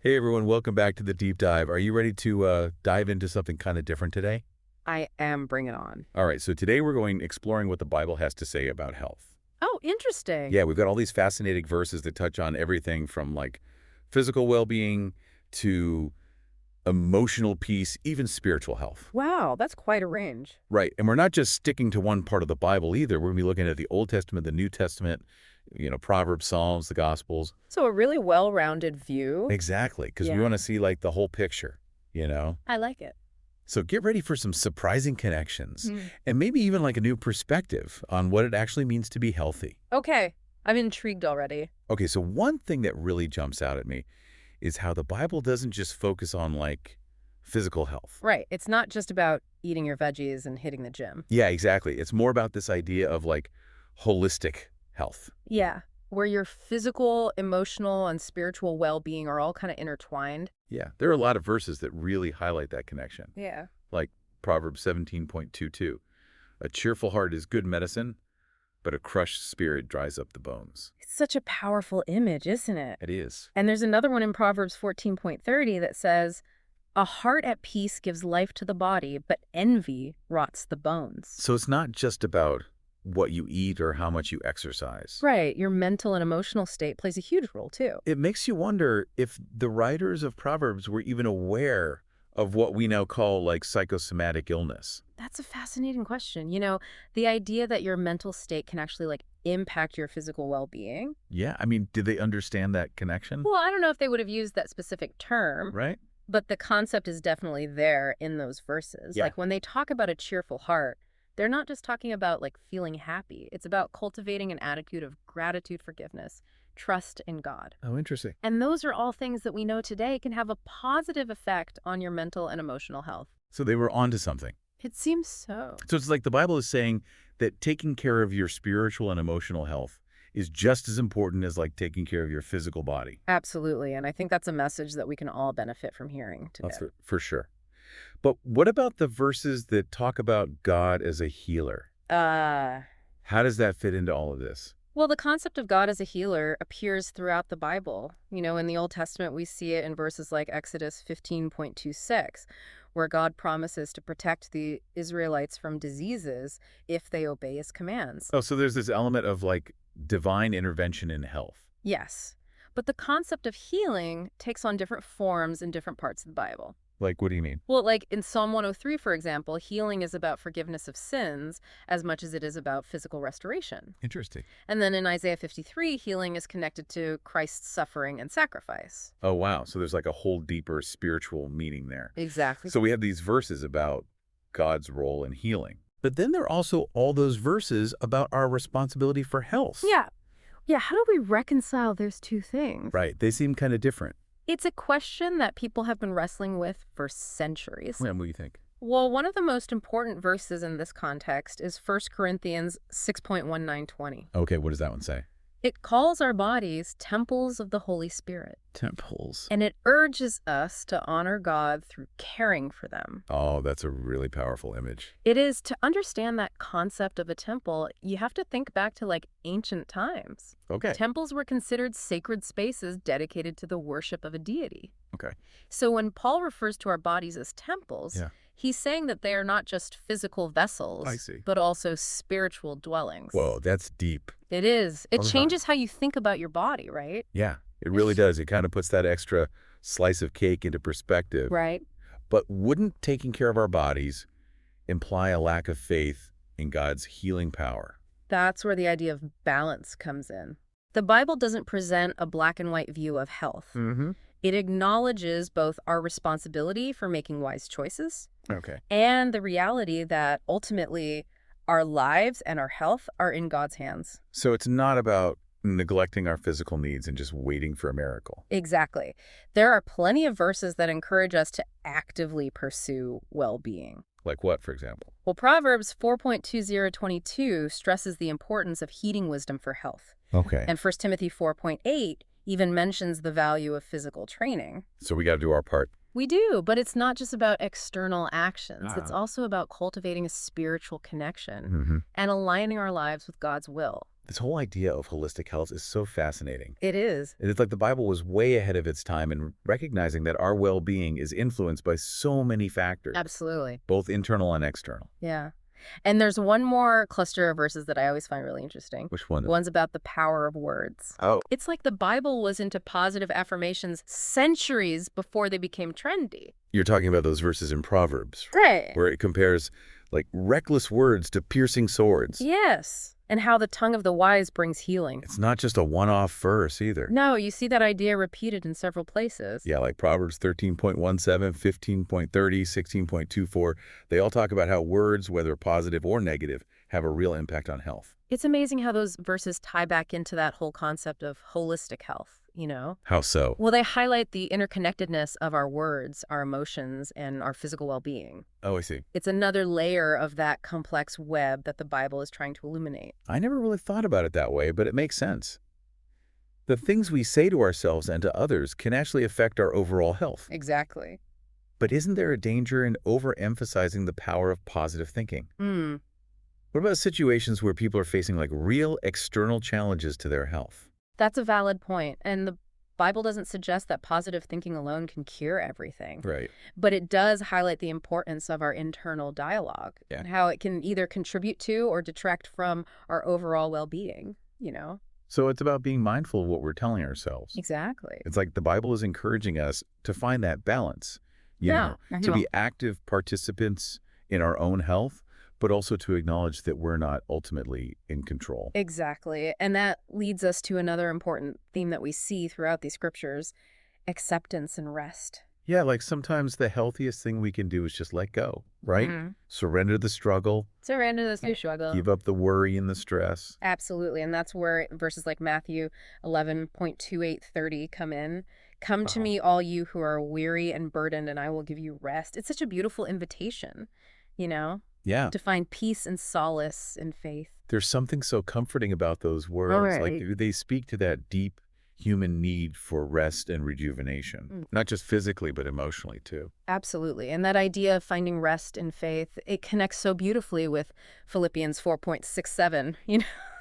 Hey everyone, welcome back to the deep dive. Are you ready to dive into something kind of different today? I am. Bring it on. All right, so today we're going exploring what the Bible has to say about health. Oh, interesting. Yeah, we've got all these fascinating verses that touch on everything from like physical well-being to emotional peace, even spiritual health. Wow, that's quite a range. Right, and we're not just sticking to one part of the Bible either. We're going to be looking at the Old Testament, the New Testament, Proverbs, Psalms, the Gospels. So a really well-rounded view. Exactly, because we Yeah, want to see like the whole picture, you know? I like it. So get ready for some surprising connections Hmm. and maybe even like a new perspective on what it actually means to be healthy. Okay, I'm intrigued already. Okay, so one thing that really jumps out at me is how the Bible doesn't just focus on like physical health. Right, it's not just about eating your veggies and hitting the gym. Yeah, exactly. It's more about this idea of like holistic health. Yeah, where your physical, emotional, and spiritual well-being are all kind of intertwined. Yeah, there are a lot of verses that really highlight that connection, Yeah. like Proverbs 17:22. A cheerful heart is good medicine, but a crushed spirit dries up the bones. It's such a powerful image, isn't it? It is. And there's another one in Proverbs 14:30 that says, "A heart at peace gives life to the body, but envy rots the bones." So it's not just about what you eat or how much you exercise. Right, your mental and emotional state plays a huge role too. It makes you wonder if the writers of Proverbs were even aware of what we now call like psychosomatic illness. That's a fascinating question. The idea that your mental state can actually impact your physical well-being. Yeah, I mean, did they understand that connection? Well, I don't know if they would have used that specific term, Right? but the concept is definitely there in those verses. Yeah. Like when they talk about a cheerful heart, they're not just talking about feeling happy. It's about cultivating an attitude of gratitude, forgiveness, trust in God. Oh, interesting. And those are all things that we know today can have a positive effect on your mental and emotional health. So they were onto something. It seems so. So it's like the Bible is saying that taking care of your spiritual and emotional health is just as important as like taking care of your physical body. Absolutely. And I think that's a message that we can all benefit from hearing today. That's for sure. But what about the verses that talk about God as a healer? Uh, How does that fit into all of this? well, the concept of God as a healer appears throughout the Bible. In the Old Testament, we see it in verses like Exodus 15:26, where God promises to protect the Israelites from diseases if they obey his commands. Oh, so there's this element of like divine intervention in health. Yes. But the concept of healing takes on different forms in different parts of the Bible. Like, what do you mean? Well, like in Psalm 103, for example, healing is about forgiveness of sins as much as it is about physical restoration. Interesting. And then in Isaiah 53, healing is connected to Christ's suffering and sacrifice. Oh, wow. So there's like a whole deeper spiritual meaning there. Exactly. So we have these verses about God's role in healing. But then there are also all those verses about our responsibility for health. Yeah. Yeah, how do we reconcile those two things? Right. They seem kind of different. It's a question that people have been wrestling with for centuries. What do you think? Well, one of the most important verses in this context is 1 Corinthians 6:19-20. Okay, what does that one say? It calls our bodies temples of the Holy Spirit, Temples. and it urges us to honor God through caring for them. Oh, that's a really powerful image. It is to understand that concept of a temple, you have to think back to ancient times. Okay. Temples were considered sacred spaces dedicated to the worship of a deity. Okay. So when Paul refers to our bodies as temples, Yeah. he's saying that they are not just physical vessels, I see. but also spiritual dwellings. Whoa, that's deep. It is. It Okay. changes how you think about your body, right? Yeah, it really does. It kind of puts that extra slice of cake into perspective. Right. But wouldn't taking care of our bodies imply a lack of faith in God's healing power? That's where the idea of balance comes in. The Bible doesn't present a black and white view of health. Mm-hmm. It acknowledges both our responsibility for making wise choices Okay. and the reality that ultimately our lives and our health are in God's hands. So it's not about neglecting our physical needs and just waiting for a miracle. Exactly. There are plenty of verses that encourage us to actively pursue well-being. Like what, for example? Well, Proverbs 4:20-22 stresses the importance of heeding wisdom for health. Okay. And 1 Timothy 4:8 even mentions the value of physical training. So we got to do our part. We do, but it's not just about external actions. It's Ah. also about cultivating a spiritual connection Mm-hmm. and aligning our lives with God's will. This whole idea of holistic health is so fascinating. It is. It's like the Bible was way ahead of its time in recognizing that our well-being is influenced by so many factors, Absolutely. both internal and external. Yeah. And there's one more cluster of verses that I always find really interesting. Which one? The one's about the power of words. Oh, It's like the Bible was into positive affirmations centuries before they became trendy. you're talking about those verses in Proverbs, Right. where it compares like reckless words to piercing swords. Yes. And how the tongue of the wise brings healing. It's not just a one-off verse either. No, you see that idea repeated in several places. Yeah, like Proverbs 13.17, 15.30, 16.24. They all talk about how words, whether positive or negative, have a real impact on health. It's amazing how those verses tie back into that whole concept of holistic health, How so? Well, they highlight the interconnectedness of our words, our emotions, and our physical well-being. Oh, I see. It's another layer of that complex web that the Bible is trying to illuminate. I never really thought about it that way, but it makes sense. The things we say to ourselves and to others can actually affect our overall health. Exactly. But isn't there a danger in overemphasizing the power of positive thinking? Hmm. What about situations where people are facing like real external challenges to their health? That's a valid point. And the Bible doesn't suggest that positive thinking alone can cure everything. Right. But it does highlight the importance of our internal dialogue Yeah. and how it can either contribute to or detract from our overall well-being. So it's about being mindful of what we're telling ourselves. Exactly. It's like the Bible is encouraging us to find that balance, Yeah. to be active participants in our own health, but also to acknowledge that we're not ultimately in control. Exactly. And that leads us to another important theme that we see throughout these scriptures, acceptance and rest. Yeah, like sometimes the healthiest thing we can do is just let go, right? Mhm. Surrender the struggle, Surrender the struggle. give up the worry and the stress. Absolutely. And that's where verses like Matthew 11.2830 come in. Come to Uh-huh. me, all you who are weary and burdened, and I will give you rest. It's such a beautiful invitation, you know, Yeah, to find peace and solace in faith. there's something so comforting about those words. Like right. they speak to that deep human need for rest and rejuvenation, Mm. not just physically, but emotionally too. Absolutely. And that idea of finding rest in faith, it connects so beautifully with Philippians 4.67,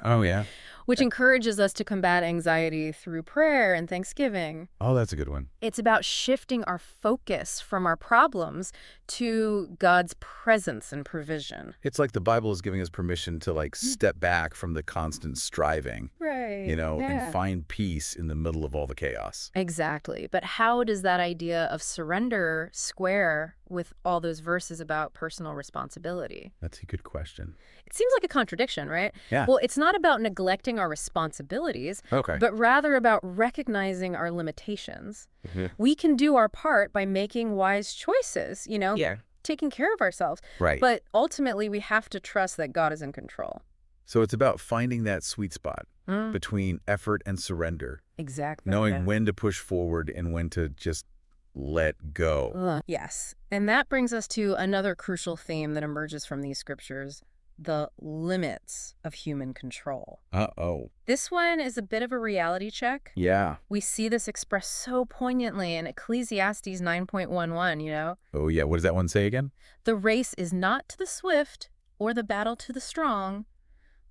Oh, yeah. which encourages us to combat anxiety through prayer and thanksgiving. Oh, that's a good one. It's about shifting our focus from our problems to God's presence and provision. It's like the Bible is giving us permission to like step back from the constant striving, Right. and find peace in the middle of all the chaos. Exactly. But how does that idea of surrender square with all those verses about personal responsibility? That's a good question. It seems like a contradiction, right? Yeah. Well, it's not about neglecting our responsibilities, Okay. but rather about recognizing our limitations. Mhm. We can do our part by making wise choices, Yeah. taking care of ourselves. Right. But ultimately, we have to trust that God is in control. So it's about finding that sweet spot Mm, between effort and surrender, exactly. knowing Yeah. when to push forward and when to just let go. Ugh. Yes. And that brings us to another crucial theme that emerges from these scriptures, the limits of human control. Uh-oh. This one is a bit of a reality check. Yeah. We see this expressed so poignantly in Ecclesiastes 9.11. Oh, yeah. What does that one say again? The race is not to the swift or the battle to the strong,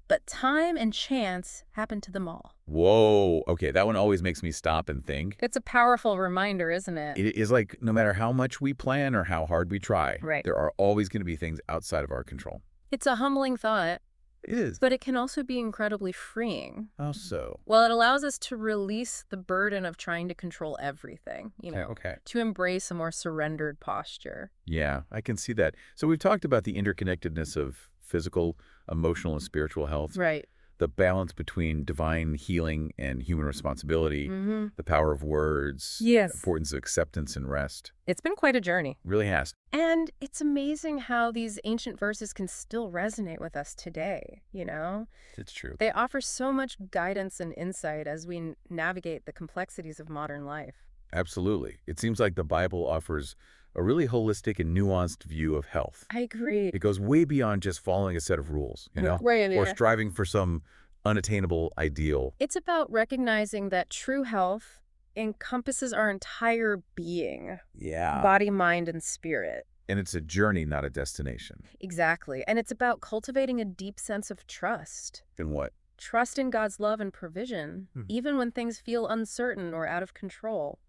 but time and chance happen to them all. Whoa. Okay, that one always makes me stop and think. It's a powerful reminder, isn't it? It is like no matter how much we plan or how hard we try, Right. there are always going to be things outside of our control. It's a humbling thought, It is. but it can also be incredibly freeing. How so? Well, it allows us to release the burden of trying to control everything, Okay. to embrace a more surrendered posture. Yeah, I can see that. So we've talked about the interconnectedness of physical, emotional, and spiritual health, Right. the balance between divine healing and human responsibility, Mm-hmm. the power of words, Yes. the importance of acceptance and rest. It's been quite a journey. Really has. And it's amazing how these ancient verses can still resonate with us today. It's true. They offer so much guidance and insight as we navigate the complexities of modern life. Absolutely. It seems like the Bible offers a really holistic and nuanced view of health. I agree. It goes way beyond just following a set of rules, Right, or yeah. striving for some unattainable ideal. It's about recognizing that true health encompasses our entire being, Yeah. body, mind, and spirit. And it's a journey, not a destination. Exactly. And it's about cultivating a deep sense of trust. In what? Trust in God's love and provision, Hmm. even when things feel uncertain or out of control.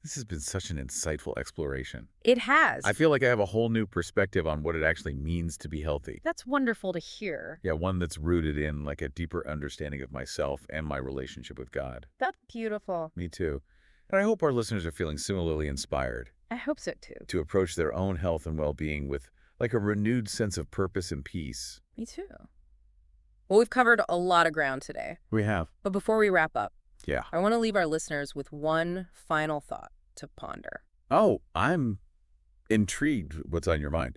This has been such an insightful exploration. It I has. feel like I have a whole new perspective on what it actually means to be healthy. That's wonderful to hear. Yeah, one that's rooted in like a deeper understanding of myself and my relationship with God. That's beautiful. Me too. And I hope our listeners are feeling similarly inspired I hope so too. to approach their own health and well-being with like a renewed sense of purpose and peace. Me too. Well, we've covered a lot of ground today. We have. But before we wrap up, Yeah. I want to leave our listeners with one final thought to ponder. Oh, I'm intrigued what's on your mind.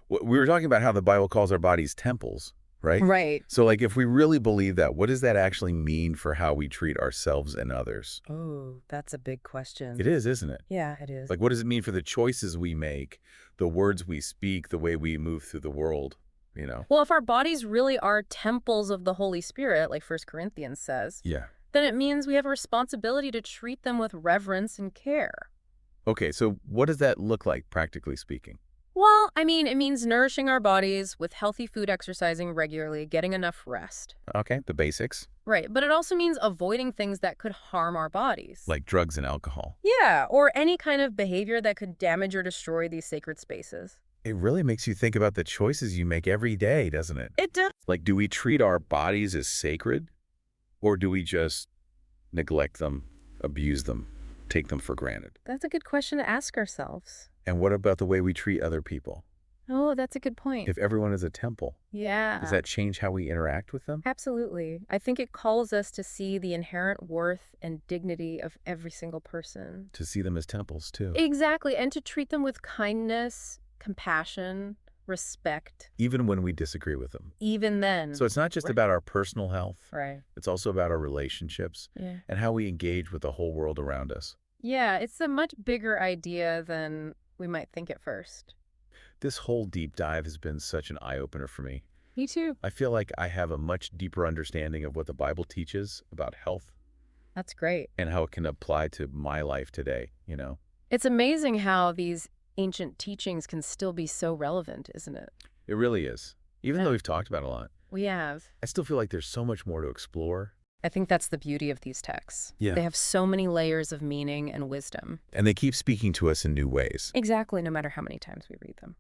We were talking about how the Bible calls our bodies temples, right? Right. So like if we really believe that, what does that actually mean for how we treat ourselves and others? Oh, that's a big question. It is, isn't it? Yeah, it is. Like what does it mean for the choices we make, the words we speak, the way we move through the world, you know? Well, if our bodies really are temples of the Holy Spirit, like 1 Corinthians says, Yeah. then it means we have a responsibility to treat them with reverence and care. Okay, so what does that look like, practically speaking? Well, I mean, it means nourishing our bodies with healthy food, exercising regularly, getting enough rest. Okay, the basics, Right, but it also means avoiding things that could harm our bodies. like drugs and alcohol. Yeah, or any kind of behavior that could damage or destroy these sacred spaces. It really makes you think about the choices you make every day, doesn't it? It does. Like, do we treat our bodies as sacred, or do we just neglect them, abuse them, take them for granted? That's a good question to ask ourselves. And what about the way we treat other people? Oh, that's a good point. If everyone is a temple, Yeah. does that change how we interact with them? Absolutely. I think it calls us to see the inherent worth and dignity of every single person. To see them as temples, too. Exactly, and to treat them with kindness, compassion, respect, Even when we disagree with them. even then. So it's not just Right. about our personal health. Right. It's also about our relationships Yeah. and how we engage with the whole world around us. Yeah, it's a much bigger idea than we might think at first. This whole deep dive has been such an eye-opener for me. Me too. I feel like I have a much deeper understanding of what the Bible teaches about health That's great. and how it can apply to my life today, you know? It's amazing how these ancient teachings can still be so relevant, isn't it? It really is. Even Yeah. though we've talked about it a lot, We have. I still feel like there's so much more to explore. I think that's the beauty of these texts. Yeah. They have so many layers of meaning and wisdom. And they keep speaking to us in new ways. Exactly, no matter how many times we read them.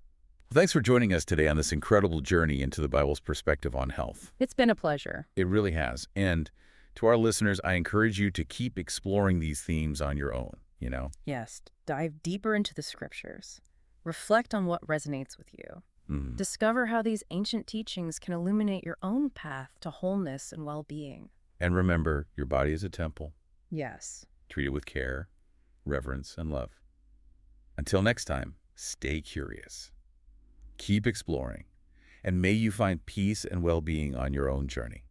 Thanks for joining us today on this incredible journey into the Bible's perspective on health. It's been a pleasure. It really has. And to our listeners, I encourage you to keep exploring these themes on your own, you know? Yes, dive deeper into the scriptures. Reflect on what resonates with you. Mhm. Discover how these ancient teachings can illuminate your own path to wholeness and well-being. And remember, your body is a temple. Yes. Treat it with care, reverence, and love. Until next time, stay curious. Keep exploring. And may you find peace and well-being on your own journey.